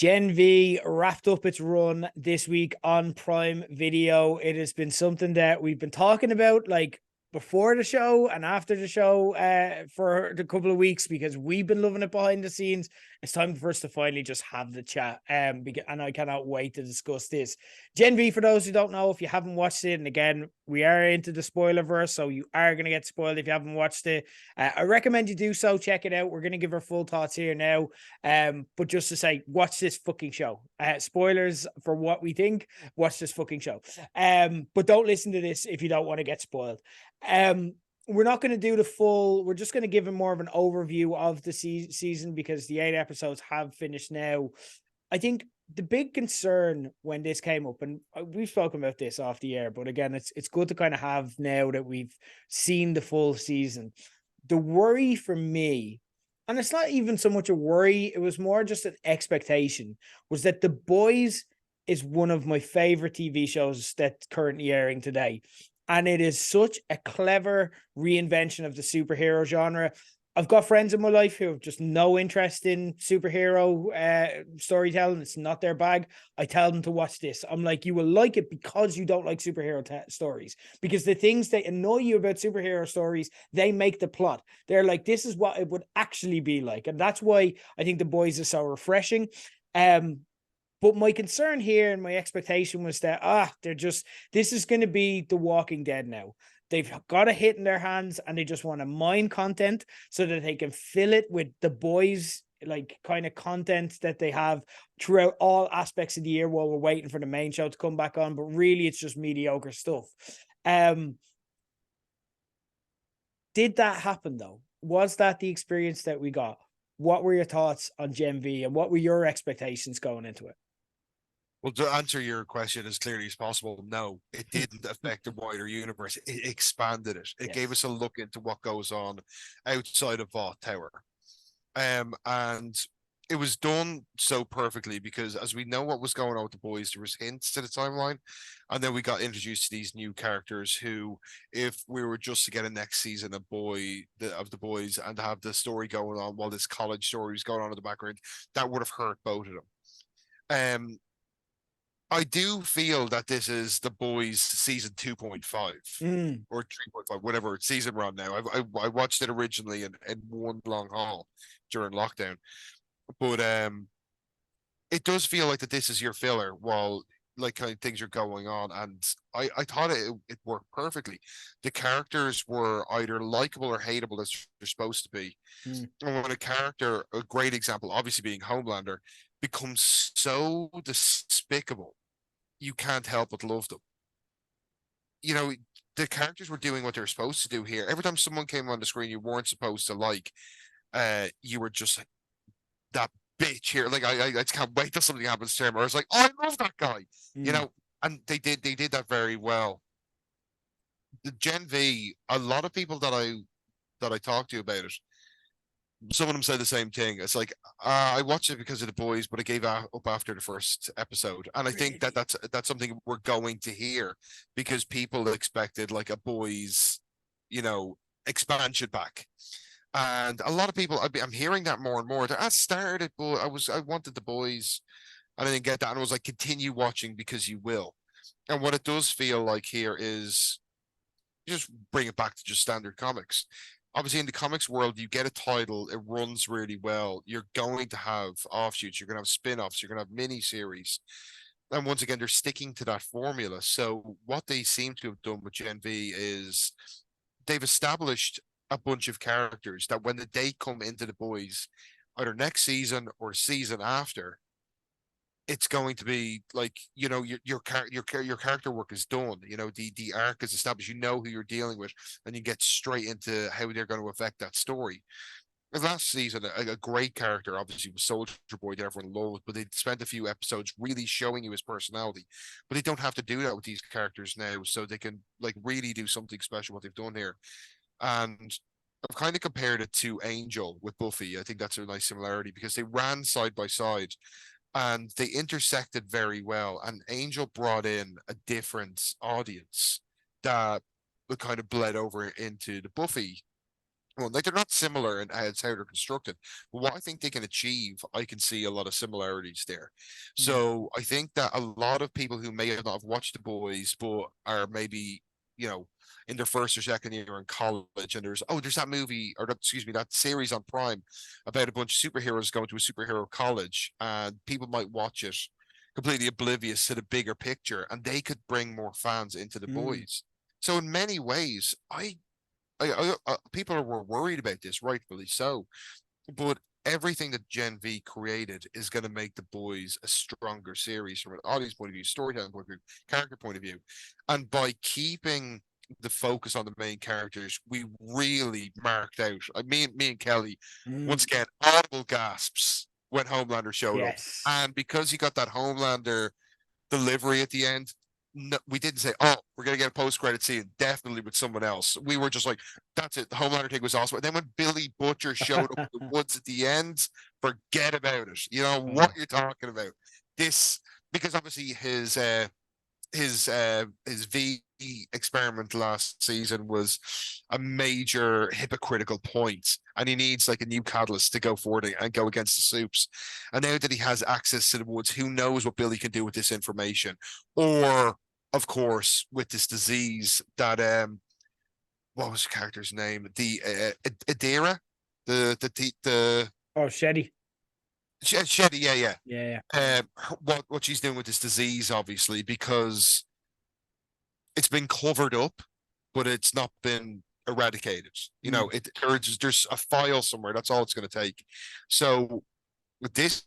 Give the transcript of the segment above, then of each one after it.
Gen V wrapped up its run this week on Prime Video. It has been something that we've been talking about like before the show and after the show for a couple of weeks because we've been loving it behind the scenes. It's time for us to finally just have the chat. And I cannot wait to discuss this. Gen V, for those who don't know, if you haven't watched it, and again, we are into the spoilerverse, so you are going to get spoiled if you haven't watched it. I recommend you do so. Check it out. We're going to give our full thoughts here now. But just to say, watch this fucking show. Spoilers for what we think. Watch this fucking show. But don't listen to this if you don't want to get spoiled. We're not going to do the full. We're just going to give him more of an overview of the season because the 8 episodes have finished now. I think the big concern when this came up, and we've spoken about this off the air, but again, it's good to kind of have now that we've seen the full season. The worry for me, and it's not even so much a worry, it was more just an expectation, was that The Boys is one of my favorite TV shows that's currently airing today. And it is such a clever reinvention of the superhero genre. I've got friends in my life who have just no interest in superhero storytelling. It's not their bag. I tell them to watch this. I'm like, you will like it because you don't like superhero stories. Because the things that annoy you about superhero stories, they make the plot. They're like, this is what it would actually be like. And that's why I think The Boys is so refreshing. But my concern here and my expectation was that, this is going to be The Walking Dead now. They've got a hit in their hands and they just want to mine content so that they can fill it with The Boys, like kind of content that they have throughout all aspects of the year while we're waiting for the main show to come back on. But really, it's just mediocre stuff. Did that happen though? Was that the experience that we got? What were your thoughts on Gen V and what were your expectations going into it? Well, to answer your question as clearly as possible, no, it didn't affect the wider universe. It expanded it. It gave us a look into what goes on outside of Vault Tower. And it was done so perfectly because as we know what was going on with The Boys, there was hints to the timeline. And then we got introduced to these new characters who, if we were just to get a next season of The Boys and have the story going on while this college story was going on in the background, that would have hurt both of them. I do feel that this is The Boys season 2.5 or 3.5, whatever season we're on now. I watched it originally in one long haul during lockdown, but it does feel like that this is your filler while like kind of things are going on, and I thought it worked perfectly. The characters were either likable or hateable as they're supposed to be. And when a great example, obviously being Homelander, becomes so despicable, you can't help but love them. You know, the characters were doing what they're supposed to do here. Every time someone came on the screen you weren't supposed to like, you were just like, that bitch here. Like I just can't wait till something happens to him. Or I was like, oh, I love that guy. You know, and they did that very well. The Gen V, a lot of people that I talked to about it, some of them said the same thing. It's like I watched it because of The Boys, but I gave up after the first episode, and I think that that's something we're going to hear because people expected like a Boys, expansion back, and a lot of people I'm hearing that more and more. I started, but I wanted The Boys, and I didn't get that, and I was like, continue watching because you will. And what it does feel like here is just bring it back to just standard comics. Obviously, in the comics world, you get a title, it runs really well. You're going to have offshoots, you're going to have spin-offs, you're going to have mini-series. And once again, they're sticking to that formula. So what they seem to have done with Gen V is they've established a bunch of characters that when they come into The Boys, either next season or season after, it's going to be like, your character work is done. The arc is established. You know who you're dealing with, and you get straight into how they're going to affect that story. Last season, a great character obviously was Soldier Boy that everyone loved, but they spent a few episodes really showing you his personality. But they don't have to do that with these characters now, so they can like really do something special what they've done here. And I've kind of compared it to Angel with Buffy. I think that's a nice similarity because they ran side by side and they intersected very well. And Angel brought in a different audience that kind of bled over into the Buffy well, like they're not similar in how they're constructed, but what I think they can achieve, I can see a lot of similarities there. Mm. So I think that a lot of people who may have not have watched The Boys, but are maybe, you know, in their first or second year in college, and there's that movie, or excuse me, that series on Prime about a bunch of superheroes going to a superhero college, and people might watch it completely oblivious to the bigger picture, and they could bring more fans into The Mm. Boys. So in many ways, people were worried about this, rightfully so. But everything that Gen V created is going to make The Boys a stronger series from an audience point of view, storytelling point of view, character point of view. And by keeping the focus on the main characters, we really marked out. Me and Kelly, once Mm. again, audible gasps when Homelander showed up. Yes. And because he got that Homelander delivery at the end, no, we didn't say, "Oh, we're gonna get a post-credit scene," definitely with someone else. We were just like, "That's it." The Homelander thing was awesome. And then when Billy Butcher showed up in the woods at the end, forget about it. You know what Oh, you're talking about. This because obviously his V experiment last season was a major hypocritical point, and he needs like a new catalyst to go forward and go against the Supes. And now that he has access to the woods, who knows what Billy can do with this information, or of course with this disease that what was the character's name? The Adira, the oh, Shetty. Shetty, yeah, yeah. Yeah. What she's doing with this disease, obviously, because it's been covered up, but it's not been eradicated. You Mm. know, there's a file somewhere. That's all it's going to take. So with this,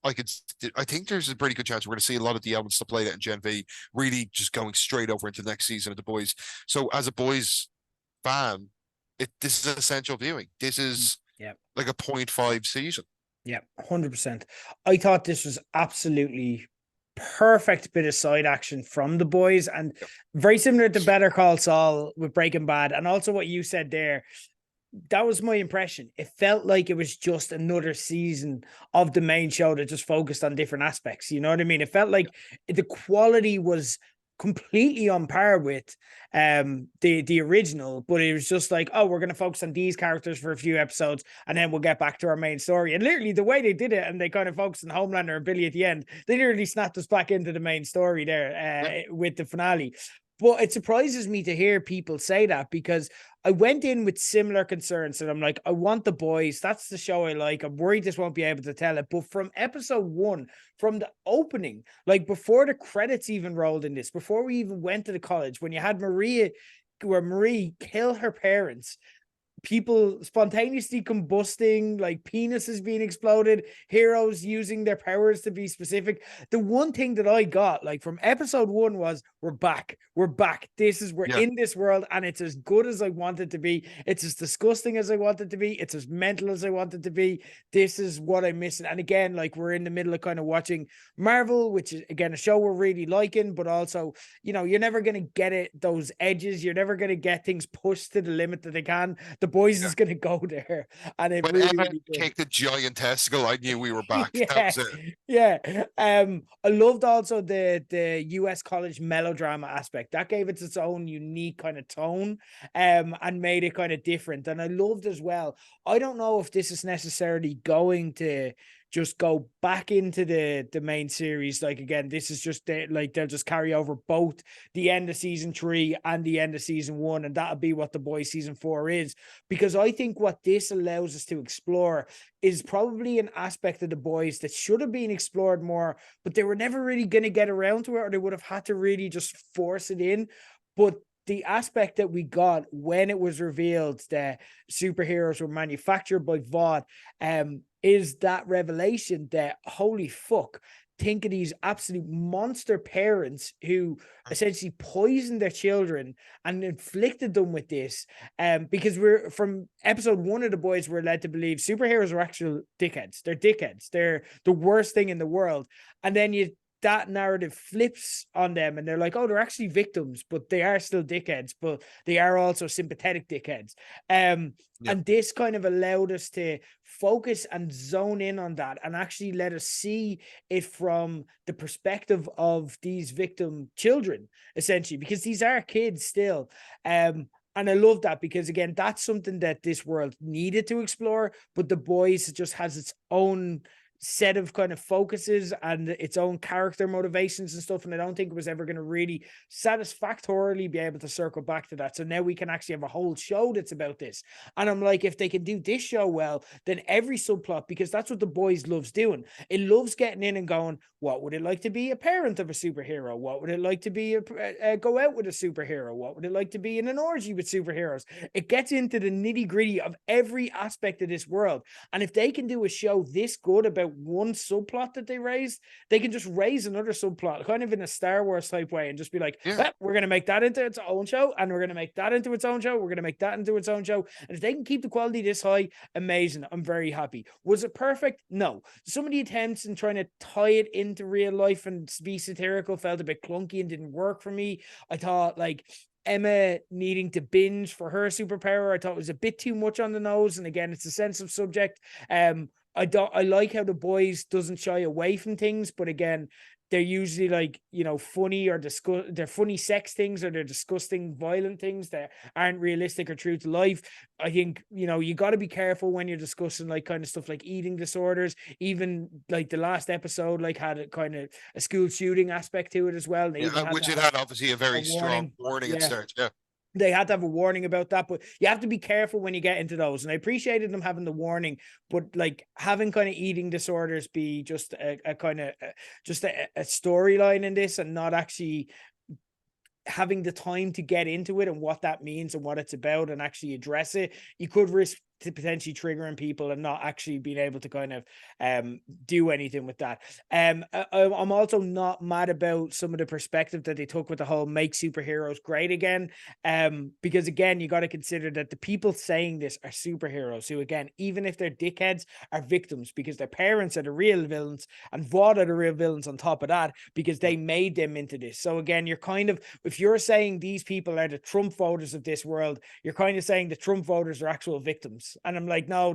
I think there's a pretty good chance we're going to see a lot of the elements to play that in Gen V really just going straight over into the next season of The Boys. So as a Boys fan, this is essential viewing. This Mm. is Yeah. like a point 0.5 season. Yeah, 100%. I thought this was absolutely perfect bit of side action from the boys, and Yep. very similar to Better Call Saul with Breaking Bad, and also what you said there. That was my impression. It felt like it was just another season of the main show that just focused on different aspects. You know what I mean? It felt like the quality was completely on par with the original, but it was just like, oh, we're going to focus on these characters for a few episodes and then we'll get back to our main story. And literally the way they did it, and they kind of focused on Homelander and Billy at the end, they literally snapped us back into the main story there with the finale. But it surprises me to hear people say that, because I went in with similar concerns, and I'm like, I want The Boys. That's the show I like. I'm worried this won't be able to tell it. But from episode 1, from the opening, like before the credits even rolled in this, before we even went to the college, when you had Marie kill her parents, people spontaneously combusting, like penises being exploded, heroes using their powers to be specific. The one thing that I got like from episode 1 was, we're back. We're Yeah. in this world, and it's as good as I want it to be. It's as disgusting as I want it to be. It's as mental as I want it to be. This is what I'm missing. And again, like, we're in the middle of kind of watching Marvel, which is again a show we're really liking, but also, you're never going to get it, those edges. You're never going to get things pushed to the limit that they can. The Boys Yeah. is going to go there, and it When really, Emma really did. kicked a giant testicle, I knew we were back. That Yeah, was it. yeah. I loved also the US college melodrama aspect that gave it its own unique kind of tone, and made it kind of different. And I loved as well, I don't know if this is necessarily going to just go back into the main series. Like, again, this is just like they'll just carry over both the end of season 3 and the end of season 1, and that'll be what The Boys season 4 is. Because I think what this allows us to explore is probably an aspect of The Boys that should have been explored more, but they were never really going to get around to it, or they would have had to really just force it in. But the aspect that we got when it was revealed that superheroes were manufactured by Vought, is that revelation that, holy fuck, think of these absolute monster parents who essentially poisoned their children and inflicted them with this. Because we're from episode 1 of The Boys, we're led to believe superheroes are actual dickheads. They're dickheads. They're the worst thing in the world. And then that narrative flips on them, and they're like, oh, they're actually victims, but they are still dickheads, but they are also sympathetic dickheads. Yep. And this kind of allowed us to focus and zone in on that, and actually let us see it from the perspective of these victim children, essentially, because these are kids still. And I love that because, again, that's something that this world needed to explore, but The Boys just has its own set of kind of focuses and its own character motivations and stuff. And I don't think it was ever going to really satisfactorily be able to circle back to that. So now we can actually have a whole show that's about this. And I'm like, if they can do this show well, then every subplot, because that's what The Boys loves doing. It loves getting in and going, what would it like to be a parent of a superhero? What would it like to be go out with a superhero? What would it like to be in an orgy with superheroes? It gets into the nitty gritty of every aspect of this world. And if they can do a show this good about one subplot that they raised, they can just raise another subplot, kind of in a Star Wars type way, and just be like, Yeah. well, we're going to make that into its own show, and we're going to make that into its own show. We're going to make that into its own show. And if they can keep the quality this high, amazing. I'm very happy. Was it perfect? No. Some of the attempts in trying to tie it into real life and be satirical felt a bit clunky and didn't work for me. I thought, like, Emma needing to binge for her superpower, I thought was a bit too much on the nose. And again, it's a sensitive subject. I like how The Boys doesn't shy away from things, but again, they're usually like, funny or they're funny sex things, or they're disgusting violent things that aren't realistic or true to life. I think, you got to be careful when you're discussing like kind of stuff like eating disorders. Even like the last episode like had a kind of a school shooting aspect to it as well. They even Yeah, had which to it have had obviously a a very strong warning. warning at Yeah, start. Yeah. they had to have a warning about that, but you have to be careful when you get into those. And I appreciated them having the warning, but like having kind of eating disorders be just a kind of just a storyline in this, and not actually having the time to get into it and what that means and what it's about and actually address it, you could risk to potentially triggering people and not actually being able to kind of do anything with that. I'm also not mad about some of the perspective that they took with the whole make superheroes great again, because again, you got to consider that the people saying this are superheroes who, again, even if they're dickheads, are victims because their parents are the real villains and Vought are the real villains on top of that because they made them into this. So again, you're kind of, if you're saying these people are the Trump voters of this world, you're kind of saying the Trump voters are actual victims. And I'm like, no,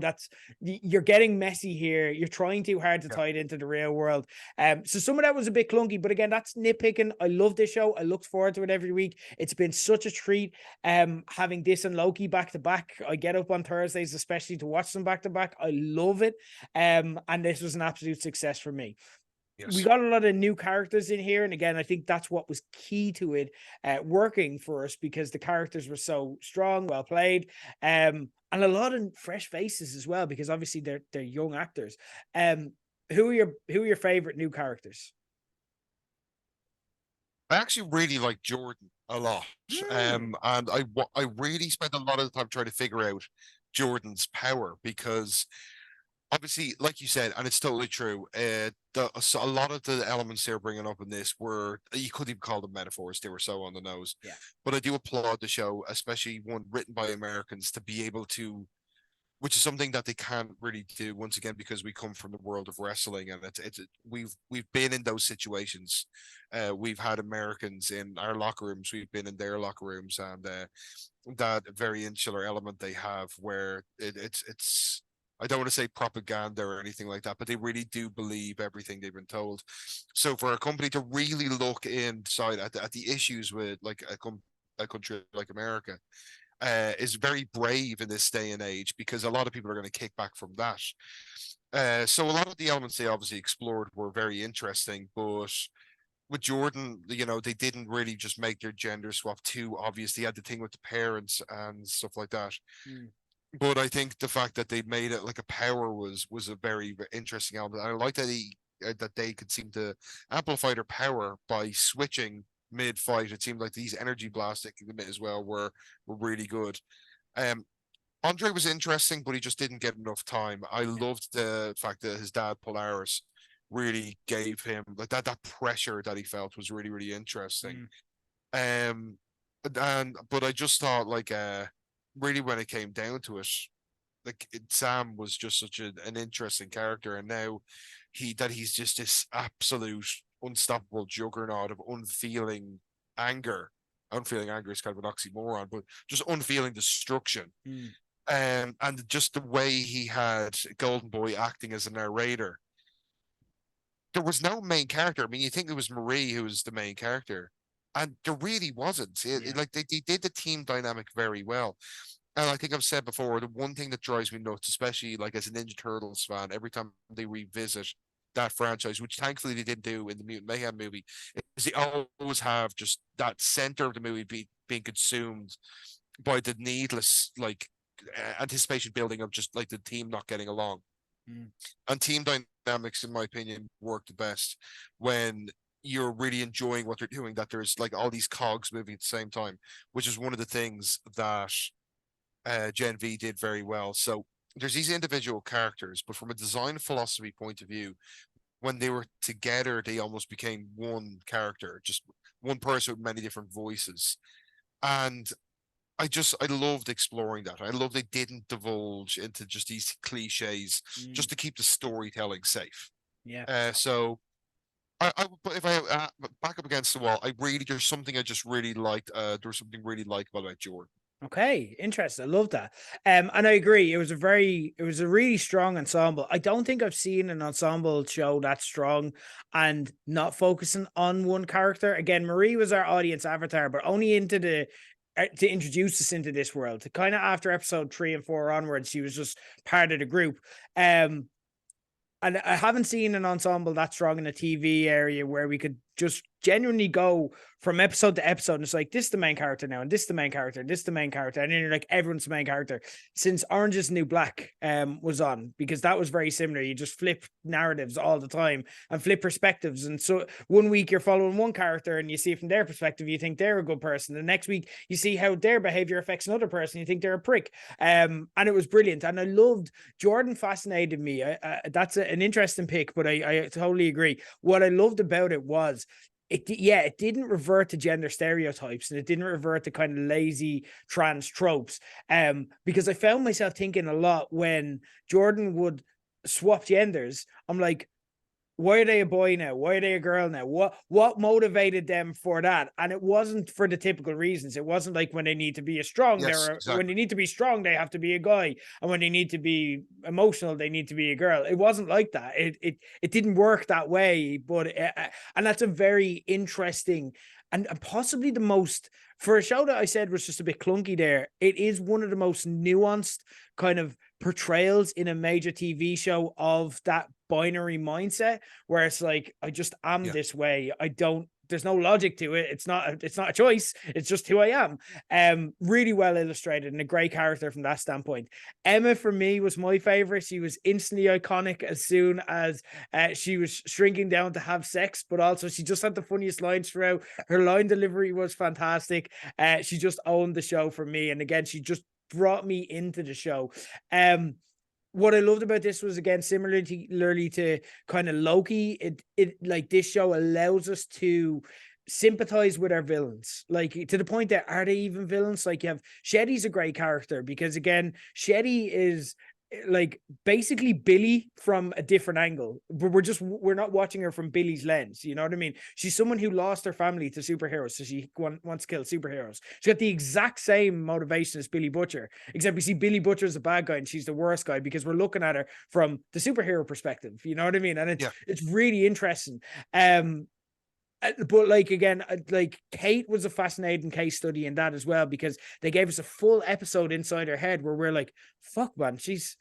you're getting messy here. You're trying too hard to tie it into the real world. So some of that was a bit clunky, but again, that's nitpicking. I love this show. I look forward to it every week. It's been such a treat having this and Loki back to back. I get up on Thursdays, especially to watch them back to back. I love it. And this was an absolute success for me. We Yes. got a lot of new characters in here, and again, I think that's what was key to it working for us, because the characters were so strong, well played, and a lot of fresh faces as well, because obviously they're young actors. Who are your favorite new characters? I actually really like Jordan a lot. And I really spent a lot of the time trying to figure out Jordan's power because obviously, like you said, and it's totally true. So a lot of the elements they're bringing up in this were, you couldn't even call them metaphors; they were so on the nose. Yeah. But I do applaud the show, especially one written by Americans, to be able to, which is something that they can't really do once again because we come from the world of wrestling, and we've been in those situations. We've had Americans in our locker rooms, we've been in their locker rooms, and that very insular element they have, where it's I don't want to say propaganda or anything like that, but they really do believe everything they've been told. So for a company to really look inside at the issues with like a country like America, is very brave in this day and age, because a lot of people are going to kick back from that. So a lot of the elements they obviously explored were very interesting, but with Jordan, they didn't really just make their gender swap too obvious. They had the thing with the parents and stuff like that. Mm. But I think the fact that they made it like a power was a very interesting element. And I like that they could seem to amplify their power by switching mid-fight. It seemed like these energy blasts they could commit as well were really good. Um, Andre was interesting, but he just didn't get enough time. I loved the fact that his dad Polaris really gave him like that pressure that he felt was really, really interesting. Um, but I just thought like really when it came down to it, like Sam was just such an interesting character, and now he's just this absolute unstoppable juggernaut of unfeeling anger. Unfeeling anger is kind of an oxymoron, but just unfeeling destruction. Mm. And just the way he had Golden Boy acting as a narrator. There was no main character. I mean, you think it was Marie who was the main character, And there really wasn't. Yeah. Like they did the team dynamic very well. And I think I've said before, the one thing that drives me nuts, especially like as a Ninja Turtles fan, every time they revisit that franchise, which thankfully they didn't do in the Mutant Mayhem movie, is they always have just that center of the movie being consumed by the needless like anticipation building of just like the team not getting along. Mm. And team dynamics, in my opinion, work the best when you're really enjoying what they're doing, that there's like all these cogs moving at the same time, which is one of the things that Gen V did very well. So there's these individual characters, but from a design philosophy point of view, when they were together, they almost became one character, just one person with many different voices. And I loved exploring that. I love they didn't divulge into just these cliches Mm. just to keep the storytelling safe. Yeah. So but if I back up against the wall, I really there's something I just really liked. There's something really likable about Jordan. Okay, interesting. I love that. And I agree. It was a really strong ensemble. I don't think I've seen an ensemble show that strong and not focusing on one character. Again, Marie was our audience avatar, but only into the to introduce us into this world. To kind of after episode 3 and 4 onwards, she was just part of the group. And I haven't seen an ensemble that strong in the TV area where we could just genuinely go from episode to episode. And it's like, this is the main character now, and this is the main character, and this is the main character. And then you're like, everyone's the main character since Orange is the New Black was on, because that was very similar. You just flip narratives all the time and flip perspectives. And so one week you're following one character and you see it from their perspective, you think they're a good person. The next week you see how their behavior affects another person, you think they're a prick. And it was brilliant. And I loved Jordan, fascinated me. That's an interesting pick, but I totally agree. What I loved about it was it didn't revert to gender stereotypes, and it didn't revert to kind of lazy trans tropes. Because I found myself thinking a lot when Jordan would swap genders. I'm like, why are they a boy now? Why are they a girl now? What motivated them for that? And it wasn't for the typical reasons. It wasn't like when they need to be Yes, when they exactly. need to be strong, they have to be a guy, and when they need to be emotional, they need to be a girl. It wasn't like that. It didn't work that way. But and that's a very interesting and possibly the most, for a show that I said was just a bit clunky there, it is one of the most nuanced kind of portrayals in a major TV show of that binary mindset, where it's like, I just am Yeah. this way. There's no logic to it. It's not a choice. It's just who I am. Really well illustrated and a great character from that standpoint. Emma, for me, was my favorite. She was instantly iconic as soon as she was shrinking down to have sex, but also she just had the funniest lines throughout. Her line delivery was fantastic. She just owned the show for me. And again, she just brought me into the show. What I loved about this was, again, similarly to kind of Loki, it like this show allows us to sympathize with our villains, like to the point that, are they even villains? Like, you have Shetty's a great character because, again, Shetty is like basically Billy from a different angle, but we're not watching her from Billy's lens. You know what I mean? She's someone who lost her family to superheroes, so she wants to kill superheroes. She's got the exact same motivation as Billy Butcher, except we see Billy Butcher as a bad guy and she's the worst guy because we're looking at her from the superhero perspective. You know what I mean? And Yeah. it's really interesting. But like, again, like, Kate was a fascinating case study in that as well, because they gave us a full episode inside her head where we're like, fuck, man, she's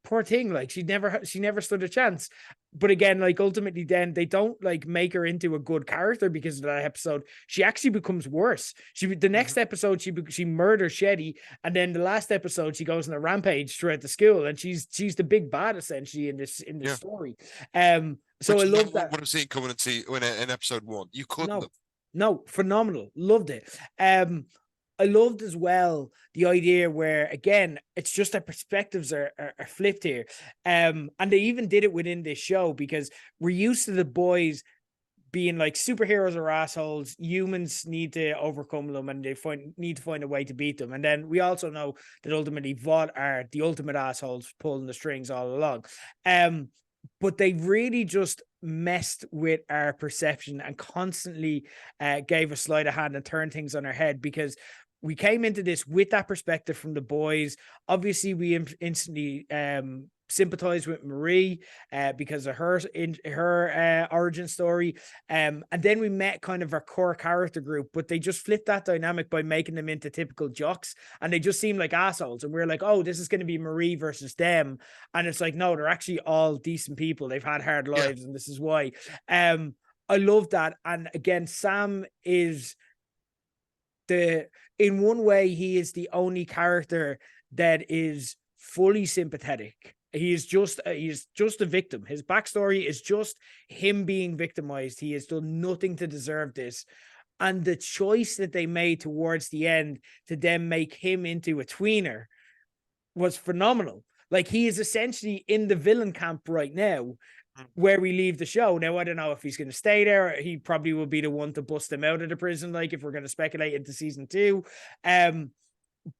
poor thing, like she never stood a chance. But again, like, ultimately then they don't like make her into a good character because of that episode. She actually becomes worse. The next episode she murders Shetty, and then the last episode she goes on a rampage throughout the school, and she's the big bad essentially in this Yeah. story. So I Which is love not that. what I'm seeing coming in episode 1. You couldn't No, have. no, phenomenal. Loved it. I loved as well the idea where, again, it's just that perspectives are flipped here. And they even did it within this show, because we're used to the boys being like, superheroes are assholes, humans need to overcome them, and they need to find a way to beat them. And then we also know that ultimately Vought are the ultimate assholes pulling the strings all along. But they really just messed with our perception and constantly gave a sleight of hand and turned things on our head, because we came into this with that perspective from the boys. Obviously, we instantly sympathize with Marie because of her origin story. And then we met kind of our core character group, but they just flipped that dynamic by making them into typical jocks, and they just seem like assholes. And we're like, oh, this is going to be Marie versus them. And it's like, no, they're actually all decent people. They've had hard lives, and this is why. I love that. And again, Sam is in one way, he is the only character that is fully sympathetic. He's just a victim. His backstory is just him being victimized. He has done nothing to deserve this. And the choice that they made towards the end to then make him into a tweener was phenomenal. Like, he is essentially in the villain camp right now, where we leave the show. Now, I don't know if he's going to stay there. He probably will be the one to bust him out of the prison, like, if we're going to speculate into season 2.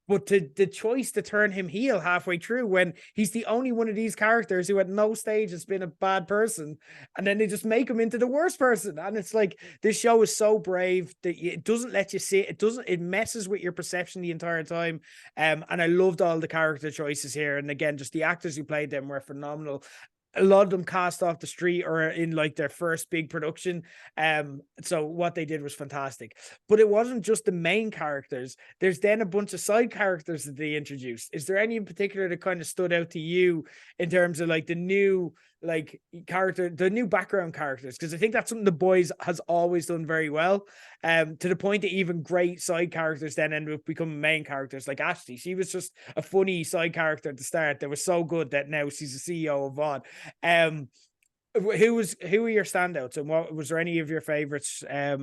But the choice to turn him heel halfway through, when he's the only one of these characters who at no stage has been a bad person, and then they just make him into the worst person. And it's like, this show is so brave that it doesn't let you see it. It messes with your perception the entire time. And I loved all the character choices here. And again, just the actors who played them were phenomenal. A lot of them cast off the street or in like their first big production. So what they did was fantastic. But it wasn't just the main characters. There's then a bunch of side characters that they introduced. Is there any in particular that kind of stood out to you in terms of like the new background characters? Because I think that's something The Boys has always done very well. To the point that even great side characters then end up becoming main characters. Like Ashley, she was just a funny side character at the start that was so good that now she's the CEO of Vaughn. Who are your standouts, and what was there any of your favorites? Yeah,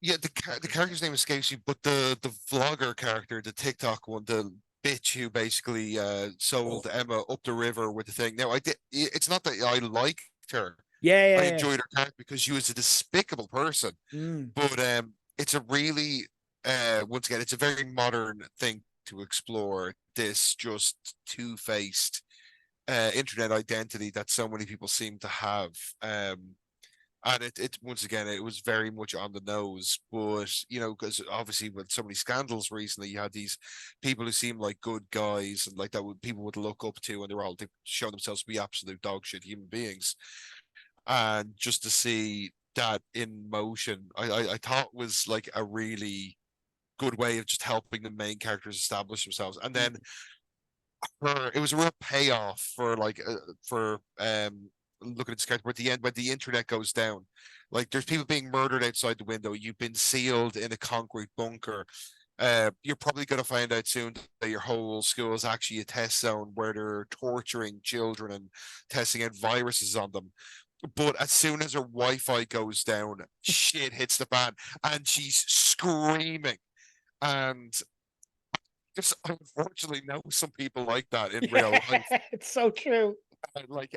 the character's name escapes me, but the vlogger character, the TikTok one, the bitch who basically sold Emma up the river with the thing. Now, it's not that I liked her. I enjoyed her character because she was a despicable person. But it's a really once again, it's a very modern thing to explore, this just two-faced internet identity that so many people seem to have. And it once again, it was very much on the nose, but because obviously with so many scandals recently, you had these people who seem like good guys and like that people would look up to, and they're all showing themselves to be absolute dog shit human beings. And just to see that in motion, I thought was like a really good way of just helping the main characters establish themselves. And then it was a real payoff for looking at this character. But at the end, when the internet goes down, like there's people being murdered outside the window, you've been sealed in a concrete bunker. You're probably going to find out soon that your whole school is actually a test zone where they're torturing children and testing out viruses on them. But as soon as her Wi-Fi goes down, shit hits the fan, and she's screaming. And just unfortunately know some people like that in real life. It's so true. Like,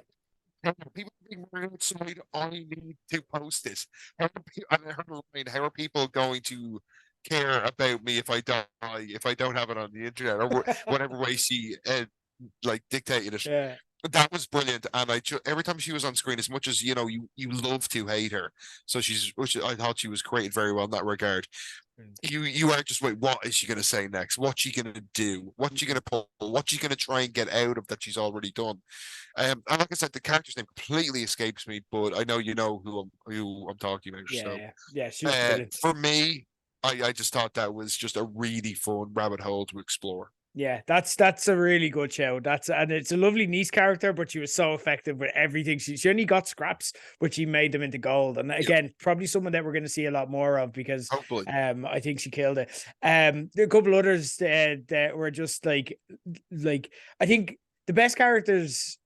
people being outside, I need to post this. How are people going to care about me if I die, if I don't have it on the internet, or whatever way she dictated it? Yeah. That was brilliant, and every time she was on screen, as much as you love to hate her, so which I thought she was created very well in that regard. You are just, wait, what is she going to say next? What's she going to do? What's she going to pull? What's she going to try and get out of that she's already done? And like I said, the character's name completely escapes me, but I know you know who I'm talking about. Yeah, she was brilliant. For me, I just thought that was just a really fun rabbit hole to explore. Yeah, that's a really good show. And it's a lovely niece character, but she was so effective with everything. She only got scraps, but she made them into gold. And again, probably someone that we're going to see a lot more of, because hopefully, I think she killed it. There are a couple others that were just like I think the best characters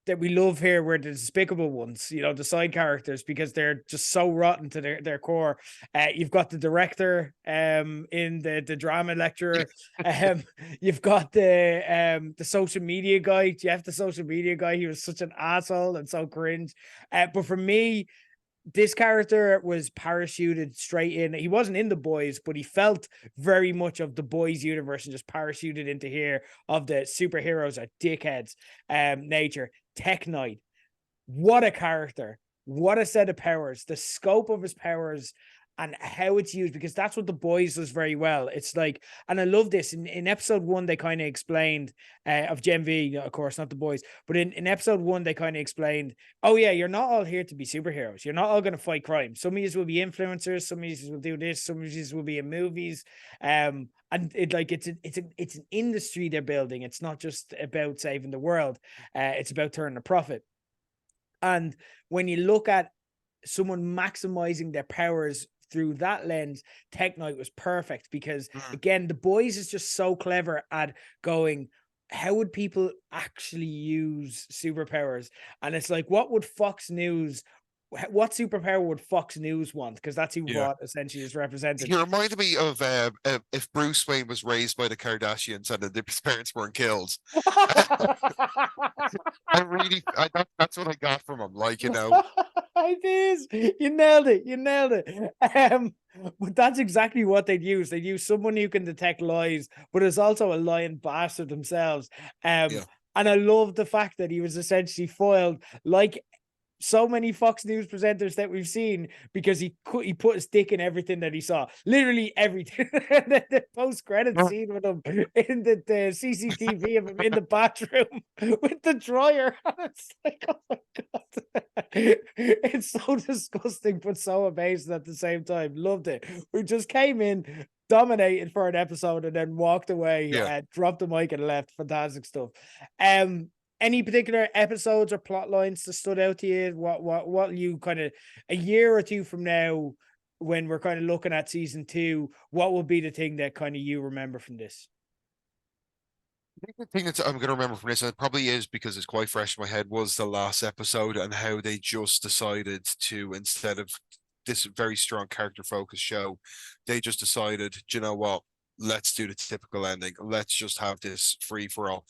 that we love here were the despicable ones, the side characters, because they're just so rotten to their core. You've got the director in the drama lecturer. You've got the social media guy, Jeff, the social media guy. He was such an asshole and so cringe. But for me, this character was parachuted straight in. He wasn't in The Boys, but he felt very much of The Boys universe and just parachuted into here, of the superheroes are dickheads nature. Tech Knight, what a character, what a set of powers. The scope of his powers and how it's used, because that's what The Boys does very well. It's like, and I love this in episode 1, they kind of explained of Gen V, of course, not The Boys, but in episode 1, they kind of explained, oh yeah, you're not all here to be superheroes. You're not all going to fight crime. Some of you will be influencers. Some of you will do this. Some of you will be in movies. And it like it's an industry they're building. It's not just about saving the world. It's about turning a profit. And when you look at someone maximizing their powers through that lens, Tech Knight was perfect, because again, The Boys is just so clever at going, how would people actually use superpowers? And it's like, what superpower would Fox News want? Because that's who Yeah. Vought essentially is represented. He reminded me of if Bruce Wayne was raised by the Kardashians and his parents weren't killed. That's what I got from him. Like, you know, It is. You nailed it. You nailed it. But that's exactly what they'd use. They'd use someone who can detect lies, but is also a lying bastard themselves. yeah. And I love the fact that he was essentially foiled, like so many Fox News presenters that we've seen, because he put his dick in everything that he saw, literally everything. And then the post-credit scene with him in the CCTV of him in the bathroom with the dryer. And it's like, oh my god, it's so disgusting but so amazing at the same time. Loved it. We just came in, dominated for an episode, and then walked away, Yeah. dropped the mic and left. Fantastic stuff. Any particular episodes or plot lines that stood out to you? What you kind of, a year or two from now, when we're kind of looking at season 2, what will be the thing that kind of you remember from this? I think the thing that I'm going to remember from this, and it probably is because it's quite fresh in my head, was the last episode and how they just decided to, instead of this very strong character focused show, they just decided, do you know what? Let's do the typical ending. Let's just have this free for all.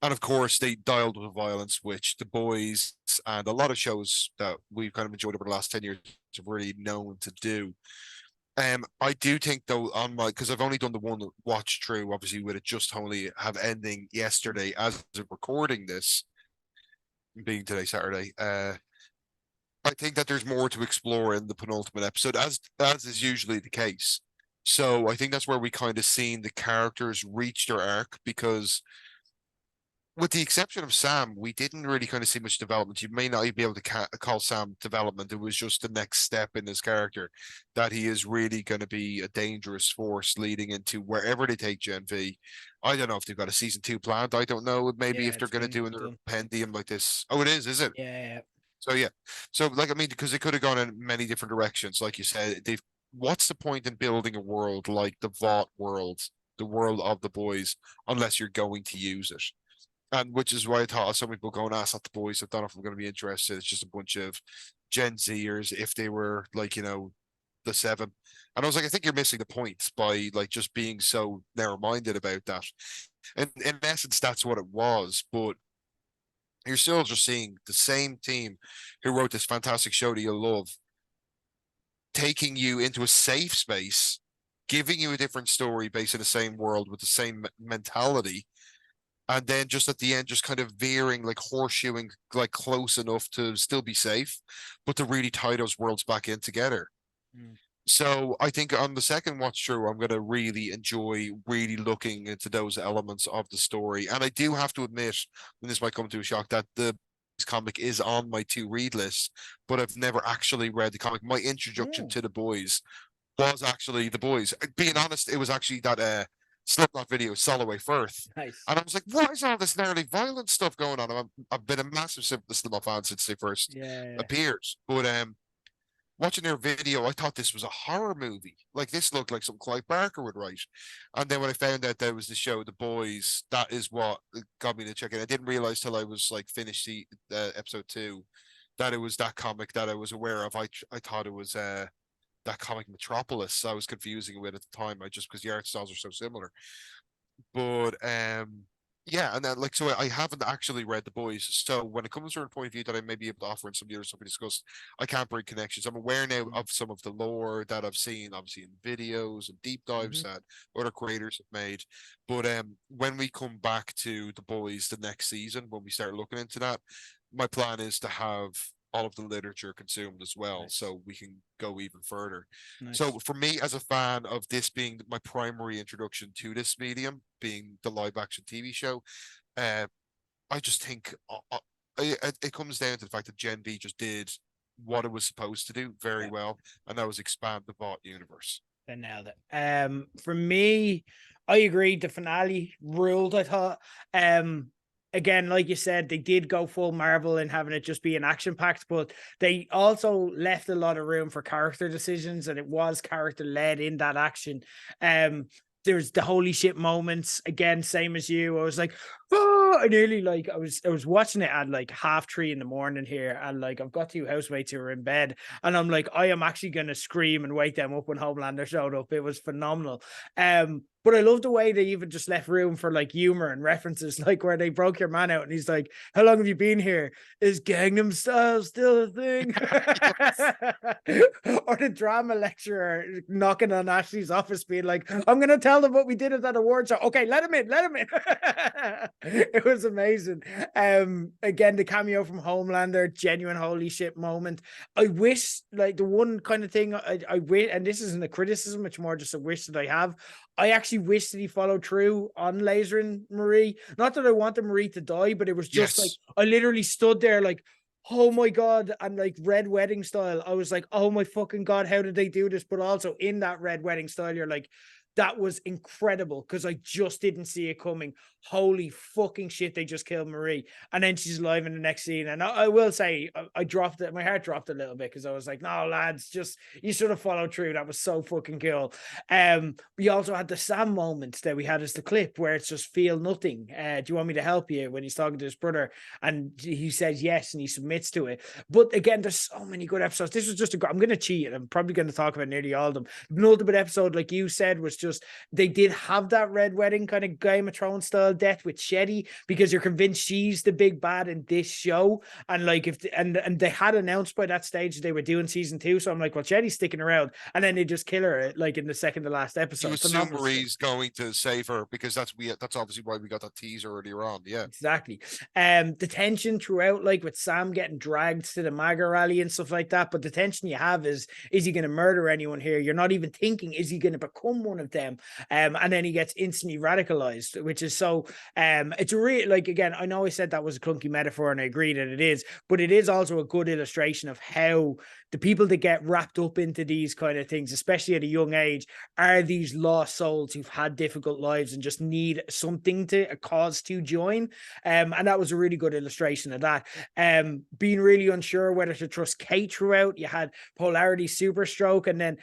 And of course, they dialed with the violence, which The Boys and a lot of shows that we've kind of enjoyed over the last 10 years have really known to do. I do think though, on my, because I've only done the one watch through, obviously with it just only have ending yesterday as of recording this, being today Saturday. I think that there's more to explore in the penultimate episode, as is usually the case. So I think that's where we kind of seen the characters reach their arc, because with the exception of Sam, we didn't really kind of see much development. You may not even be able to call Sam development. It was just the next step in his character, that he is really going to be a dangerous force leading into wherever they take Gen V. I don't know if they've got a season 2 planned. I don't know. Maybe Yeah, if they're it's going to been do another done. compendium like this. Oh, it is it? Yeah. So yeah. So like, I mean, because it could have gone in many different directions. Like you said, they've. What's the point in building a world like the Vought world, the world of The Boys, unless you're going to use it? And which is why I thought some people going, ask at The Boys. I don't know if I'm going to be interested. It's just a bunch of Gen Zers if they were like, you know, the seven. And I was like, I think you're missing the point by like just being so narrow-minded about that. And in essence, that's what it was. But you're still just seeing the same team who wrote this fantastic show that you love, taking you into a safe space, giving you a different story based in the same world with the same mentality, and then just at the end, just kind of veering, like horseshoeing, like close enough to still be safe, but to really tie those worlds back in together. Mm. So I think on the second watch through, I'm going to really enjoy really looking into those elements of the story. And I do have to admit, and this might come to a shock, that the comic is on my to read list, but I've never actually read the comic. My introduction Mm. to The Boys was actually The Boys. Being honest, it was actually that Slipknot video, Soloway Firth. Nice. And I was like, what is all this gnarly violent stuff going on? I've been a massive Slipknot fan since they first Yeah. appeared. But watching their video, I thought this was a horror movie. Like, this looked like something Clive Barker would write. And then when I found out that was the show The Boys, that is what got me to check it. I didn't realize till I was like finished the episode 2 that it was that comic that I was aware of. I thought it was that comic Metropolis. I was confusing it with at the time. I just because the art styles are so similar. But yeah, and then like so I haven't actually read The Boys. So when it comes to a point of view that I may be able to offer in some of the other stuff we discussed, I can't bring connections. I'm aware now of some of the lore that I've seen, obviously in videos and deep dives Mm-hmm. that other creators have made. But when we come back to The Boys the next season, when we start looking into that, my plan is to have all of the literature consumed as well, Nice. so we can go even further. Nice. So for me, as a fan of this being my primary introduction to this medium, being the live action TV show, uh, I just think it comes down to the fact that Gen V just did what it was supposed to do very well, and that was expand the bot universe. They nailed it. For me, I agree. The finale ruled, I thought. Again, like you said, they did go full Marvel and having it just be an action packed, but they also left a lot of room for character decisions, and it was character led in that action. There's the holy shit moments again, same as you. I was like, oh, I nearly like I was watching it at like 3:30 in the morning here, and like I've got two housemates who are in bed, and I'm like, I am actually gonna scream and wake them up when Homelander showed up. It was phenomenal. But I love the way they even just left room for like humor and references, like where they broke your man out and he's like, how long have you been here? Is Gangnam Style still a thing? Or the drama lecturer knocking on Ashley's office being like, I'm gonna tell them what we did at that award show. Okay, let him in. It was amazing. Again, the cameo from Homelander, genuine holy shit moment. I wish, like, the one kind of thing I wish, and this isn't a criticism, it's more just a wish that I have. I actually wish that he followed through on lasering Marie. Not that I wanted Marie to die, but it was just like, I literally stood there like, oh my God. And like Red Wedding style, I was like, oh my fucking God, how did they do this? But also in that Red Wedding style, you're like, that was incredible because I just didn't see it coming. Holy fucking shit, they just killed Marie. And then she's alive in the next scene. And I will say, I dropped it. My heart dropped a little bit because I was like, no, lads, just, you should have followed through. That was so fucking cool. We also had the Sam moment that we had as the clip where it's just feel nothing. Do you want me to help you? When he's talking to his brother and he says yes and he submits to it. But again, there's so many good episodes. This was just I'm going to cheat. I'm probably going to talk about nearly all of them. The penultimate episode, like you said, was just, they did have that Red Wedding kind of Game of Thrones style death with Shetty because you're convinced she's the big bad in this show. And like, if and they had announced by that stage they were doing season 2, so I'm like, well, Shetty's sticking around, and then they just kill her like in the second to last episode. You assume Marie's going to save her because that's obviously why we got that teaser earlier on. Yeah, exactly. The tension throughout, like with Sam getting dragged to the MAGA rally and stuff like that. But the tension you have is he going to murder anyone here? You're not even thinking, is he going to become one of them? And then he gets instantly radicalized, which is so. It's a real, like, again, I know I said that was a clunky metaphor, and I agree that it is, but it is also a good illustration of how the people that get wrapped up into these kind of things, especially at a young age, are these lost souls who've had difficult lives and just need something to a cause to join. And that was a really good illustration of that. Being really unsure whether to trust Kate throughout. You had Polarity Super Stroke, and then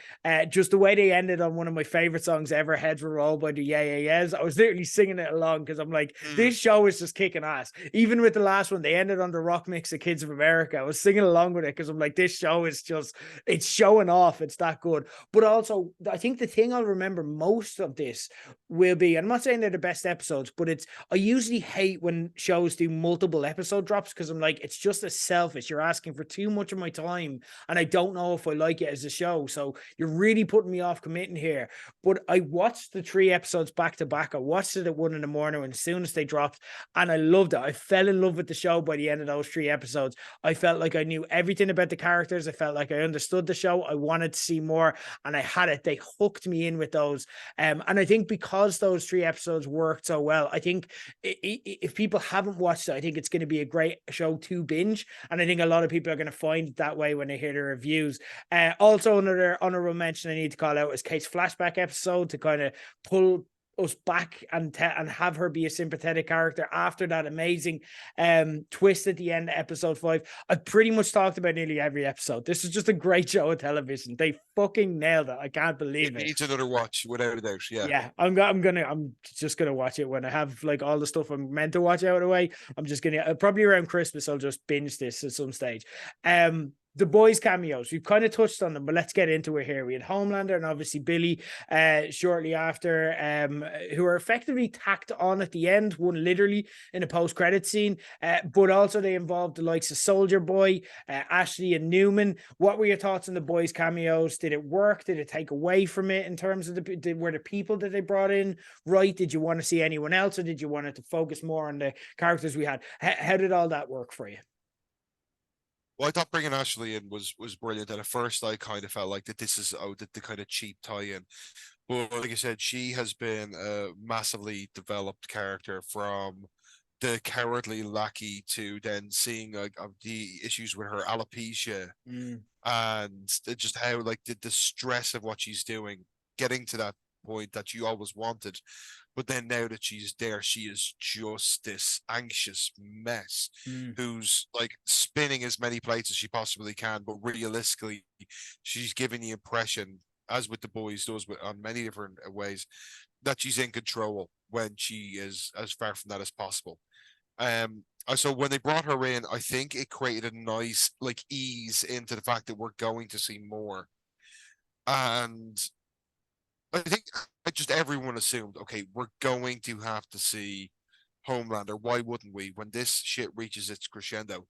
just the way they ended on one of my favorite songs ever, Heads Will Roll by the Yeah Yeah Yeahs. I was literally singing it along because I'm like, this show is just kicking ass. Even with the last one, they ended on the rock mix of Kids of America. I was singing along with it because I'm like, this show is just, it's showing off. It's that good. But also, I think the thing I'll remember most of this will be, I'm not saying they're the best episodes, but it's, I usually hate when shows do multiple episode drops because I'm like, it's just as selfish. You're asking for too much of my time, and I don't know if I like it as a show. So you're really putting me off committing here. But I watched the 3 episodes back to back. I watched it at 1 in the morning, and as soon as they dropped, and I loved it. I fell in love with the show by the end of those 3 episodes. I felt like I knew everything about the characters. I felt like I understood the show. I wanted to see more, and I had it. They hooked me in with those. And I think because those 3 episodes worked so well, I think if people haven't watched it, I think it's going to be a great show to binge. And I think a lot of people are going to find it that way when they hear the reviews. Also, another honorable mention I need to call out is Kate's flashback episode to kind of pull us back and have her be a sympathetic character after that amazing twist at the end of episode 5. I've pretty much talked about nearly every episode. This is just a great show of television. They fucking nailed it. I can't believe it. It needs another watch without a doubt. Yeah. I'm just gonna watch it when I have like all the stuff I'm meant to watch out of the way. I'm just gonna probably around Christmas I'll just binge this at some stage. The boys cameos, we've kind of touched on them, but let's get into it here. We had Homelander and obviously Billy shortly after, who are effectively tacked on at the end, one literally in a post-credit scene, but also they involved the likes of Soldier Boy, Ashley and Newman. What were your thoughts on the boys cameos? Did it work? Did it take away from it in terms of were the people that they brought in right? Did you want to see anyone else, or did you want it to focus more on the characters we had? How did all that work for you? Well, I thought bringing Ashley in was brilliant. And at first, I kind of felt like that this is the kind of cheap tie-in. But like I said, she has been a massively developed character from the cowardly lackey to then seeing like of the issues with her alopecia Mm, and just how like the stress of what she's doing, getting to that point that you always wanted. But then now that she's there, she is just this anxious mess mm, who's like spinning as many plates as she possibly can. But realistically, she's giving the impression, as with the boys does on many different ways, that she's in control when she is as far from that as possible. So when they brought her in, I think it created a nice like ease into the fact that we're going to see more. And I think just everyone assumed, okay, we're going to have to see Homelander. Why wouldn't we? When this shit reaches its crescendo,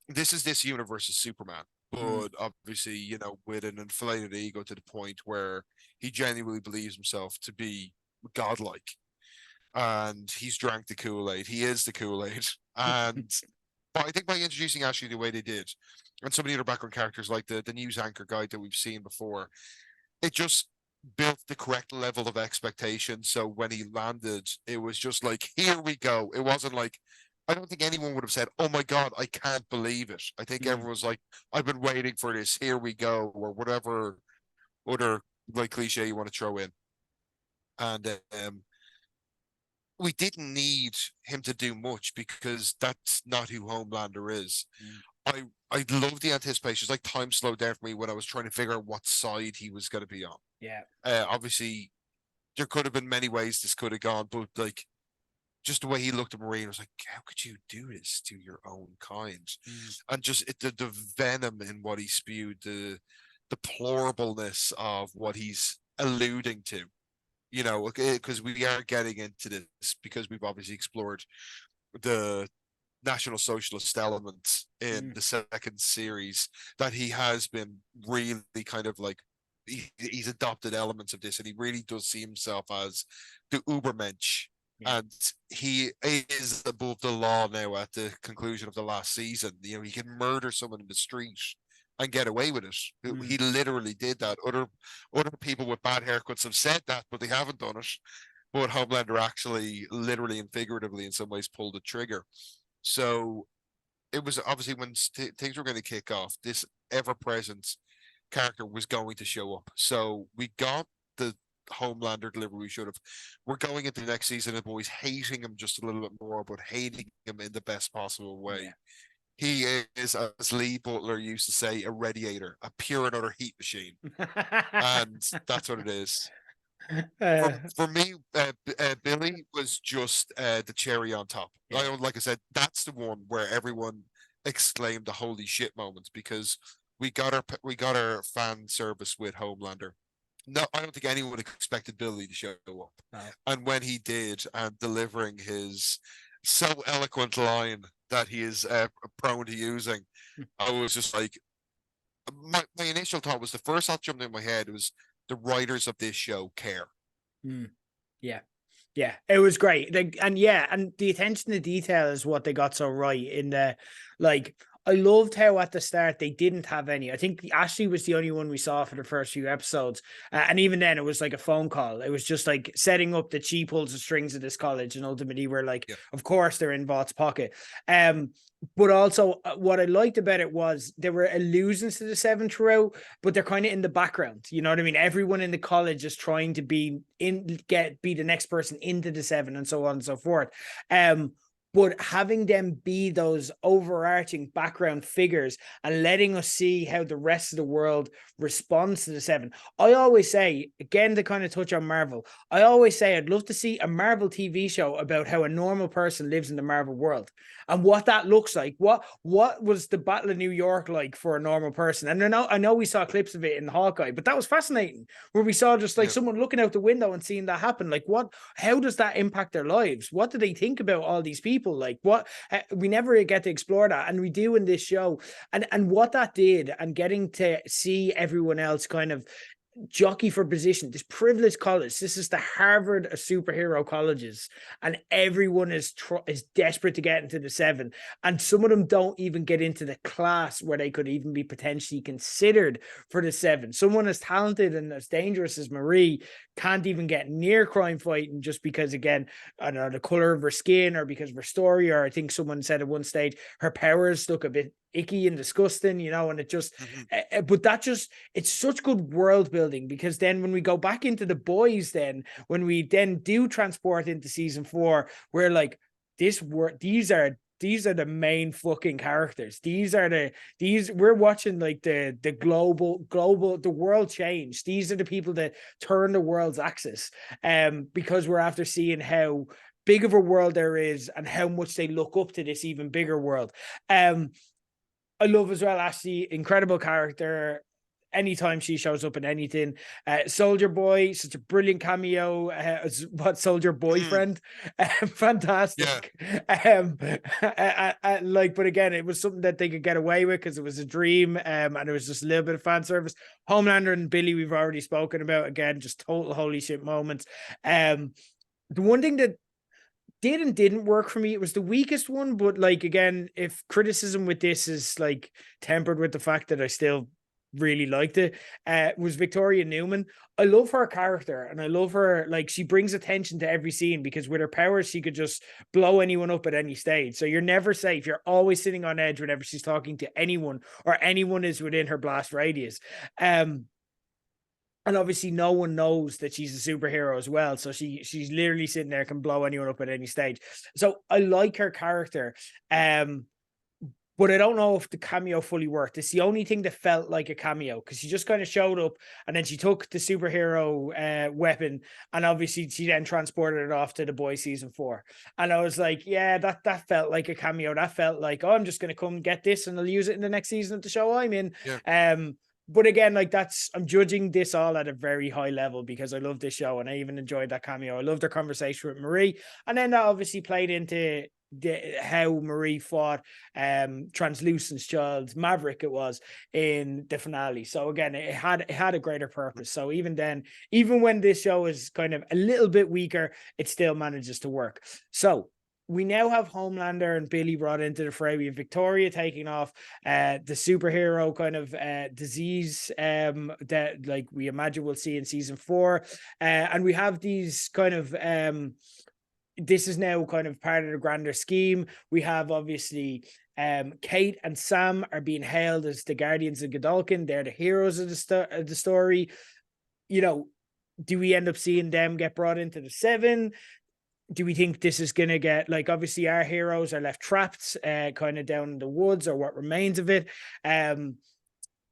this is this universe's Superman, mm, but obviously, with an inflated ego to the point where he genuinely believes himself to be godlike, and he's drank the Kool-Aid. He is the Kool-Aid, and but I think by introducing Ashley the way they did, and some of the other background characters like the news anchor guy that we've seen before, it just built the correct level of expectation. So when he landed, it was just like, here we go. It wasn't like, I don't think anyone would have said, "Oh my God, I can't believe it." I think mm. everyone was like, "I've been waiting for this. Here we go," or whatever other like cliche you want to throw in. And we didn't need him to do much because that's not who Homelander is. Mm. I love the anticipation. It's like time slowed down for me when I was trying to figure out what side he was going to be on. Yeah. Obviously, there could have been many ways this could have gone, but like just the way he looked at Marine, I was like, how could you do this to your own kind? Mm, And just the venom in what he spewed, the deplorableness of what he's alluding to, because we are getting into this because we've obviously explored the National Socialist element in mm. the second series, that he has been really kind of like he's adopted elements of this, and he really does see himself as the Ubermensch, Yeah. and he is above the law now at the conclusion of the last season. He can murder someone in the street and get away with it. Mm, He literally did that. Other people with bad haircuts have said that, but they haven't done it. But Homelander actually, literally and figuratively, in some ways, pulled the trigger. So it was obviously when things were going to kick off, this ever-present character was going to show up. So we got the Homelander delivery we should have. We're going into the next season of boys hating him just a little bit more, but hating him in the best possible way. yeah. He is, as Lee Butler used to say, a radiator, a pure and utter heat machine. And that's what it is. For uh, for me, Billy was just the cherry on top. yeah. Like I said, that's the one where everyone exclaimed the "holy shit" moments, because we got our fan service with Homelander. No, I don't think anyone expected Billy to show up, No. and when he did, and delivering his so eloquent line that he is prone to using, I was just like, my initial thought was, the first thought jumped in my head was, the writers of this show care. Mm, yeah. Yeah, it was great. And the attention to detail is what they got so right in the, like, I loved how at the start they didn't have any. I think Ashley was the only one we saw for the first few episodes. And even then it was like a phone call. It was just like setting up that she pulls the strings of this college, and ultimately we're like, Yeah. of course they're in Vought's pocket. But also what I liked about it was there were allusions to the seven throughout, but they're kind of in the background. You know what I mean? Everyone in the college is trying to be the next person into the seven, and so on and so forth. But having them be those overarching background figures and letting us see how the rest of the world responds to the seven. I always say, again, to kind of touch on Marvel, I always say I'd love to see a Marvel TV show about how a normal person lives in the Marvel world and what that looks like. What was the Battle of New York like for a normal person? And I know we saw clips of it in Hawkeye, but that was fascinating, where we saw just like Yeah. someone looking out the window and seeing that happen. Like, how does that impact their lives? What do they think about all these people? Like, what we never get to explore that, and we do in this show. And what that did, and getting to see everyone else kind of jockey for position, this privileged college. This is the Harvard of superhero colleges, and everyone is desperate to get into the 7, and some of them don't even get into the class where they could even be potentially considered for the 7. Someone as talented and as dangerous as Marie can't even get near crime fighting just because, again, I don't know, the color of her skin, or because of her story, or I think someone said at one stage her powers look a bit icky and disgusting, and it just but that just, it's such good world building, because then when we go back into the boys, then when we then do transport into season 4, we're like, these are the main fucking characters. We're watching like the global the world change. These are the people that turn the world's axis, because we're after seeing how big of a world there is and how much they look up to this even bigger world. I love as well Ashley, incredible character. Anytime she shows up in anything, Soldier Boy, such a brilliant cameo. Soldier Boyfriend, fantastic. Like, but again, it was something that they could get away with because it was a dream, and it was just a little bit of fan service. Homelander and Billy, we've already spoken about. Again, just total holy shit moments. The one thing that did and didn't work for me, it was the weakest one, but like, again, if criticism with this is like tempered with the fact that I still really liked it, was Victoria Newman. I love her character, and I love her, like, she brings attention to every scene, because with her powers she could just blow anyone up at any stage, so you're never safe. You're always sitting on edge whenever she's talking to anyone, or anyone is within her blast radius. And obviously no one knows that she's a superhero as well. So she's literally sitting there, can blow anyone up at any stage. So I like her character. But I don't know if the cameo fully worked. It's the only thing that felt like a cameo, because she just kind of showed up and then she took the superhero weapon, and obviously she then transported it off to the boys season 4. And I was like, yeah, that felt like a cameo. That felt like, oh, I'm just going to come get this and I'll use it in the next season of the show I'm in. But again, like, I'm judging this all at a very high level, because I love this show and I even enjoyed that cameo. I loved their conversation with Marie. And then that obviously played into how Marie fought Translucent's child, Maverick it was, in the finale. So again, it had a greater purpose. So even then, even when this show is kind of a little bit weaker, it still manages to work. So we now have Homelander and Billy brought into the fray. We have Victoria taking off the superhero kind of disease that, like, we imagine we'll see in season 4. And we have these kind of this is now kind of part of the grander scheme. We have obviously Kate and Sam are being hailed as the guardians of Godolphin. They're the heroes of the story. Do we end up seeing them get brought into the 7? Do we think this is going to get, like, obviously our heroes are left trapped kind of down in the woods, or what remains of it?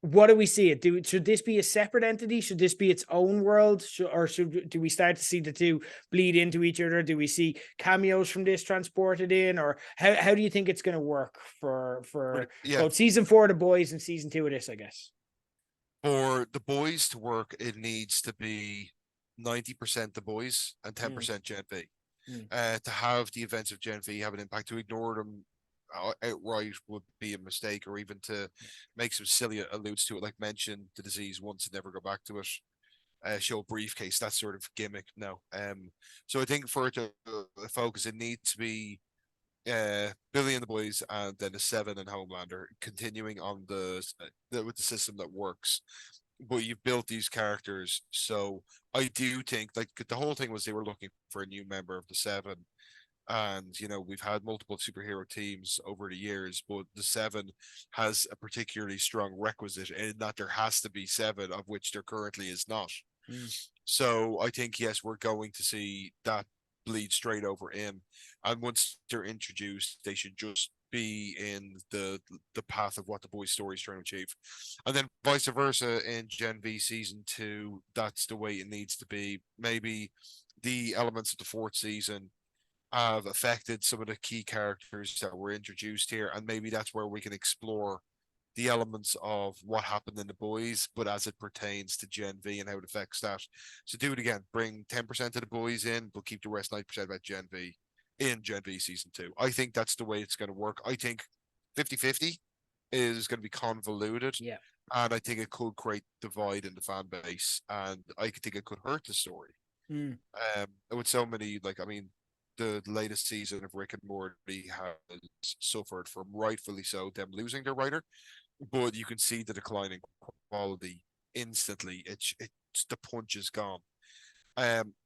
What do we see it? Should this be a separate entity? Should this be its own world? Do we start to see the two bleed into each other? Do we see cameos from this transported in? Or how do you think it's going to work for both season 4 of the boys and season 2 of this, I guess? For the boys to work, it needs to be 90% the boys and 10% Gen V. To have the events of Gen V have an impact, to ignore them outright would be a mistake, or even to make some silly alludes to it, like mention the disease once and never go back to it, show a briefcase, that sort of gimmick. No. So I think for it to focus, it needs to be Billy and the boys, and then the 7 and Homelander, continuing on with the system that works. But you've built these characters, so I do think, like, the whole thing was they were looking for a new member of the 7, and we've had multiple superhero teams over the years, but the 7 has a particularly strong requisite in that there has to be 7, of which there currently is not. So I think, yes, we're going to see that bleed straight over in, and once they're introduced, they should just be in the path of what the boys' story is trying to achieve. And then vice versa in Gen V season 2, that's the way it needs to be. Maybe the elements of the 4th season have affected some of the key characters that were introduced here, and maybe that's where we can explore the elements of what happened in the boys, but as it pertains to Gen V and how it affects that. So do it again, bring 10% of the boys in, but keep the rest 90% about Gen V in Gen V season 2. I think that's the way it's going to work. I think 50-50 is going to be convoluted. Yeah. and I think it could create divide in the fan base, and I think it could hurt the story. Mm. With so many, like, I mean, the latest season of Rick and Morty has suffered from, rightfully so, them losing their writer, but you can see the declining quality instantly. It's the punch is gone.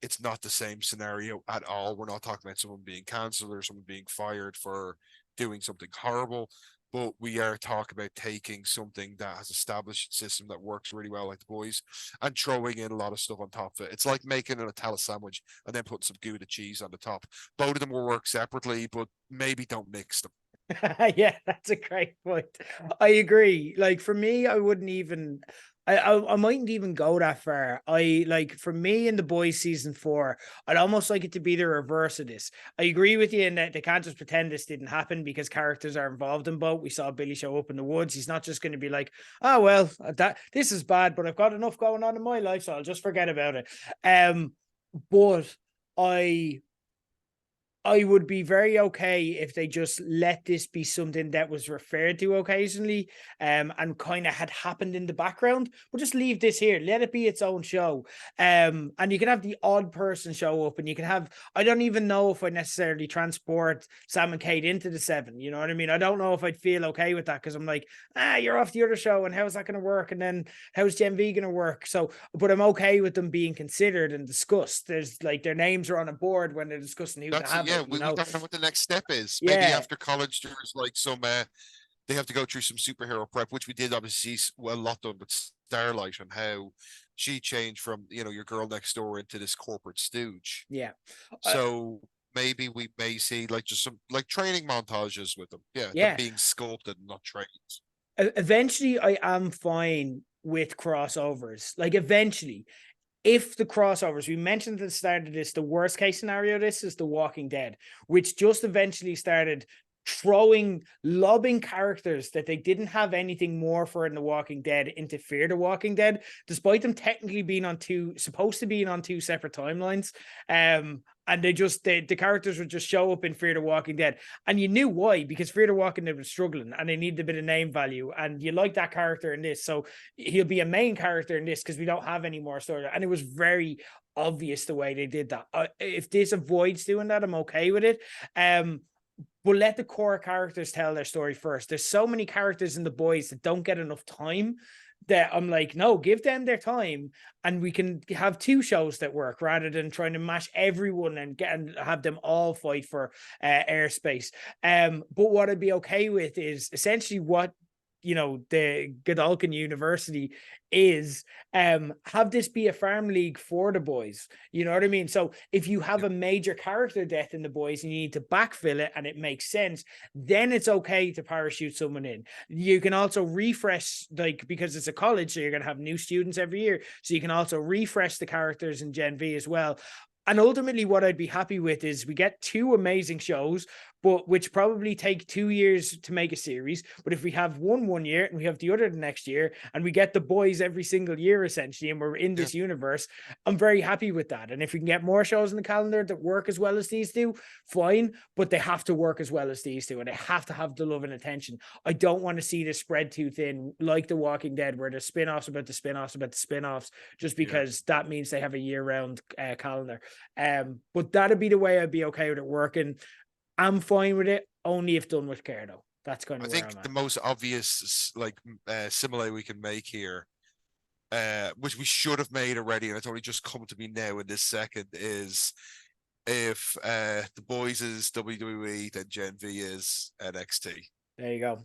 It's not the same scenario at all. We're not talking about someone being cancelled or someone being fired for doing something horrible, but we are talking about taking something that has established a system that works really well, like The Boys, and throwing in a lot of stuff on top of it. It's like making an Nutella sandwich and then putting some Gouda cheese on the top. Both of them will work separately, but maybe don't mix them. Yeah, that's a great point. I agree. Like for me, I wouldn't even. I mightn't even go that far. I like for me in The Boys season 4, I'd almost like it to be the reverse of this. I agree with you in that they can't just pretend this didn't happen because characters are involved in both. We saw Billy show up in the woods. He's not just going to be like, oh well, that this is bad, but I've got enough going on in my life, so I'll just forget about it. But I would be very okay if they just let this be something that was referred to occasionally, and kind of had happened in the background. We'll just leave this here, let it be its own show. And you can have the odd person show up, and you can have, I don't even know if I necessarily transport Sam and Kate into the 7. You know what I mean? I don't know if I'd feel okay with that, because I'm like, you're off the other show, and how's that going to work? And then how's Gen V going to work? So, but I'm okay with them being considered and discussed. There's like their names are on a board when they're discussing who to have. Yeah, we don't know what the next step is. Yeah. Maybe after college, there's like some they have to go through some superhero prep, which we did obviously see a lot done with Starlight, and how she changed from, you know, your girl next door into this corporate stooge. Yeah. So maybe we may see like just some like training montages with them. Yeah, Yeah. them being sculpted, not trained. Eventually, I am fine with crossovers. Like eventually, if the crossovers, we mentioned at the start of this, the worst case scenario, this is The Walking Dead, which just eventually started lobbing characters that they didn't have anything more for in The Walking Dead into Fear the Walking Dead, despite them technically being supposed to be on two separate timelines. And they just, the characters would just show up in Fear the Walking Dead. And you knew why, because Fear the Walking Dead was struggling and they needed a bit of name value. And you like that character in this. So he'll be a main character in this because we don't have any more story. And it was very obvious the way they did that. If this avoids doing that, I'm okay with it. But let the core characters tell their story first. There's so many characters in The Boys that don't get enough time that I'm like, no, give them their time and we can have 2 shows that work rather than trying to mash everyone and have them all fight for airspace. But what I'd be okay with is essentially what, you know, the Godalkin University is, have this be a farm league for the boys. You know what I mean? So if you have a major character death in The Boys and you need to backfill it and it makes sense, then it's okay to parachute someone in. You can also refresh, like, because it's a college, so you're going to have new students every year. So you can also refresh the characters in Gen V as well. And ultimately what I'd be happy with is we get 2 amazing shows, but which probably take 2 years to make a series. But if we have one year and we have the other the next year, and we get The Boys every single year, essentially, and we're in this universe, I'm very happy with that. And if we can get more shows in the calendar that work as well as these 2, fine, but they have to work as well as these 2, and they have to have the love and attention. I don't want to see this spread too thin, like The Walking Dead, where there's spin-offs about the spin-offs about the spin-offs, just because that means they have a year-round calendar. But that'd be the way I'd be okay with it working. I'm fine with it, only if done with care, though. That's kind of where I'm at. I think the most obvious like simile we can make here, which we should have made already, and it's only just come to me now in this second, is if The Boys is WWE, then Gen V is NXT. There you go.